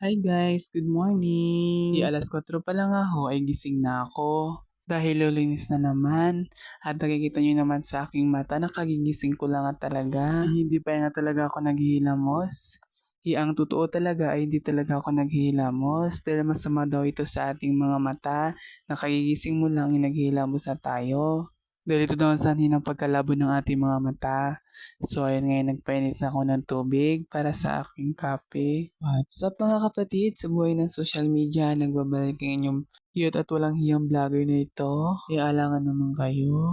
Hi guys, good morning! Alas 4 pa lang ay gising na ako. Dahil lulinis na naman at nakikita nyo naman sa aking mata na kagigising ko lang talaga. Hindi pa nga talaga ako naghihilamos. Ang totoo talaga ay hindi talaga ako naghihilamos dahil masama daw ito sa ating mga mata na kagigising mo lang yung naghihilamos na tayo. Dahil ito daw ang sanhi ng pagkalabo ng ating mga mata. So ayun ngayon nagpainit na ako ng tubig para sa aking kape. What's up mga kapatid? Sa buhay ng social media, nagbabalik ang inyong cute at walang hiyang vlogger na ito. Ialangan naman kayo.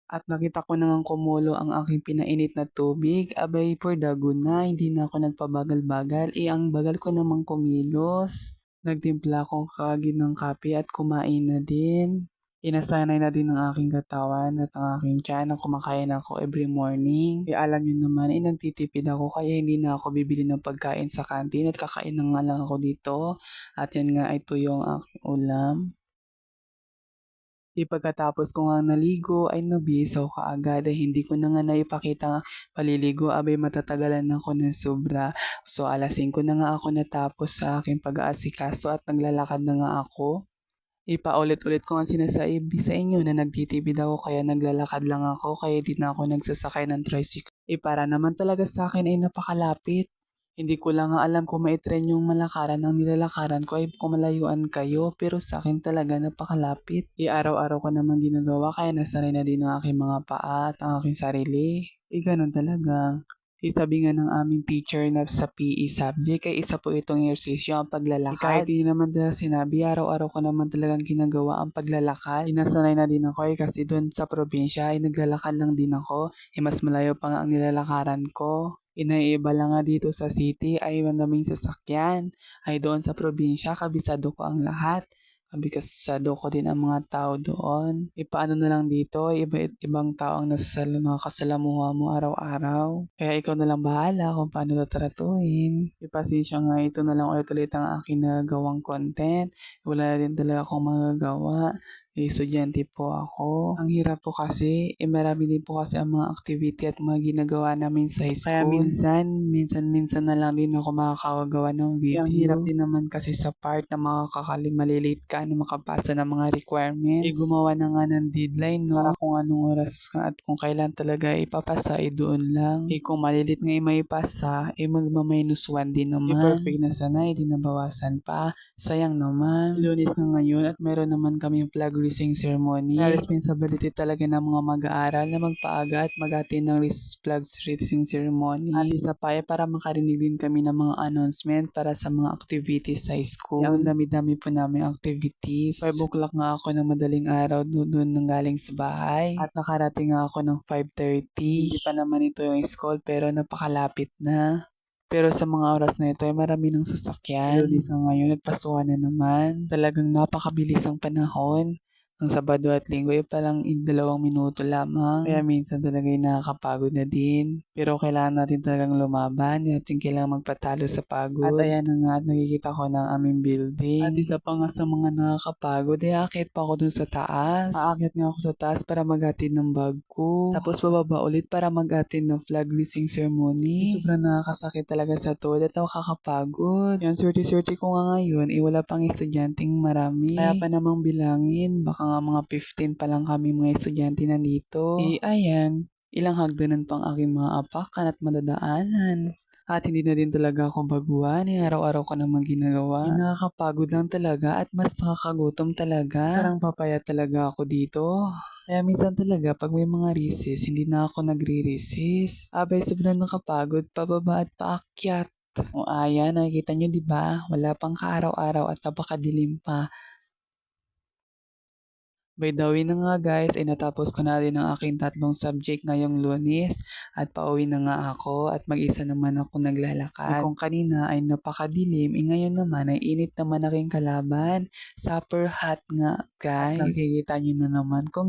At nakita ko na ngang kumulo ang aking pinainit na tubig. Abay, for dago na, hindi na ako nagpabagal-bagal. Ang bagal ko namang kumilos. Nagtimpla ako kagad ng kape at kumain na din. Inasanay na din ng aking katawan at ang aking tiyan na kumakain ako every morning. Alam nyo naman, nagtitipid ako kaya hindi na ako bibili ng pagkain sa kantin at kakain na nga lang ako dito. At yan nga, ito yung aking ulam. Pagkatapos ko nga naligo ay nabisaw kaagad ay hindi ko na nga naipakita paliligo abay matatagalan ako ng sobra. So alas 5 na nga ako natapos sa aking pag-aasikaso at naglalakad na nga ako. Paulit-ulit ko nga sinasabi sa inyo na nagtitipid ako kaya naglalakad lang ako kaya di na ako nagsasakay ng tricycle. Para naman talaga sa akin ay napakalapit. Hindi ko lang nga alam kung mai-trend yung malakaran ng nilalakaran ko ay kung malayuan kayo pero sa akin talaga napakalapit. Araw-araw ko naman ginagawa kaya nasanay na din ang aking mga paa at ang aking sarili. Ganun talaga. Sabi nga ng aming teacher na sa PE subject ay isa po itong ehersisyo ang paglalakad. Kahit hindi naman nila sinabi, araw-araw ko naman talagang ginagawa ang paglalakad. Nasanay na din ako kasi doon sa probinsya ay naglalakad lang din ako. Mas malayo pa nga ang nilalakaran ko. Inaiiba lang nga dito sa city ay mandaming sasakyan. Ay doon sa probinsya, kabisado ko ang lahat. Kabisado ko din ang mga tao doon. Paano na lang dito, ibang tao ang mga kasalamuha mo araw-araw. Kaya ikaw na lang bahala kung paano tatratuhin. Pasensya nga, ito na lang ulit-ulit ang aking nagawang content. Wala na din talaga akong magagawa. Estudyante po ako. Ang hirap po kasi, marami din po kasi ang mga activity at mga ginagawa namin sa school. Kaya minsan na lang din ako makakagawa ng video. Ang hirap din naman kasi sa part na malilate ka na makapasa ng mga requirements. Gumawa na nga ng deadline, no? Para kung anong oras ka at kung kailan talaga ipapasa, doon lang. Kung malilate nga maipasa, magma-minus 1 din naman. Perfect na sana, di nabawasan pa. Sayang naman. Lunes na ngayon at meron naman kaming flag raising ceremony. Responsibility talaga ng mga mag-aaral na magpaaga at mag-attend ng flag raising ceremony. At isa pa para makarinig din kami ng mga announcement para sa mga activities sa school. Ang dami-dami po namin activities. 5 o'clock nga ako ng madaling araw doon nang galing sa bahay. At nakarating nga ako ng 5:30. Hindi pa naman ito yung school pero napakalapit na. Pero sa mga oras na ito ay marami ng sasakyan. Lunes na ngayon at pasukan na naman. Talagang napakabilis ang panahon. Ang Sabado at Linggo ay palang 2 minuto lamang. Kaya minsan talaga ay nakakapagod na din. Pero kailangan natin talagang lumaban. Natin kailangan magpatalo sa pagod. At ayan na nga at nakikita ko ng aming building. At isa pa nga sa mga nakakapagod ay aakyat pa ako dun sa taas. Aakyat nga ako sa taas para mag-attend ng bag ko. Tapos bababa ulit para mag-attend ng flag raising ceremony. Sobrang nakakasakit talaga sa tuhod at nakakapagod. Yan, swerte-swerte ko nga ngayon, wala pang estudyanteng marami. Kaya pa namang bilangin, baka nga mga 15 pa lang kami mga estudyante nandito. Ayan, ilang hagdanan pang aking mga apakan at madadaanan. At hindi na din talaga ako baguhan, araw-araw ko naman ginagawa. Nakakapagod lang talaga at mas nakakagutom talaga. Parang papaya talaga ako dito. Kaya minsan talaga pag may mga recess, hindi na ako nagre-recess. Abay, sobrang nakapagod, pababa at paakyat. Ayan, nakikita nyo diba? Wala pang kaaraw-araw at napakadilim pa. By the way na nga guys, natapos ko na rin ang aking 3 subject ngayong Lunes at pauwi na nga ako at mag-isa naman ako naglalakad. Kung kanina ay napakadilim, ngayon naman ay init naman aking kalaban. Super hot nga. Guys, nakikita niyo na naman kung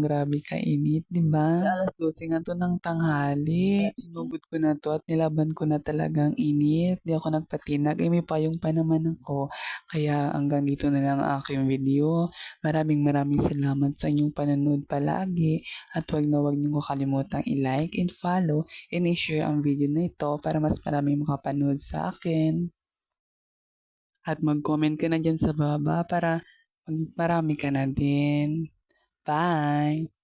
grabe kainit, 'di ba? Alas 12 nga 'to ng tanghali. Sinugod ko na 'to at nilaban ko na talagang init. 'Di ako nagpatinag. May payong pa naman ako. Kaya hanggang dito na lang ang aking video. Maraming salamat sa inyong panonood palagi. At wag niyo kalimutang i-like and follow and i-share ang video na ito para mas maraming makapanood sa akin. At mag-comment ka na dyan sa baba para marami ka na din. Bye!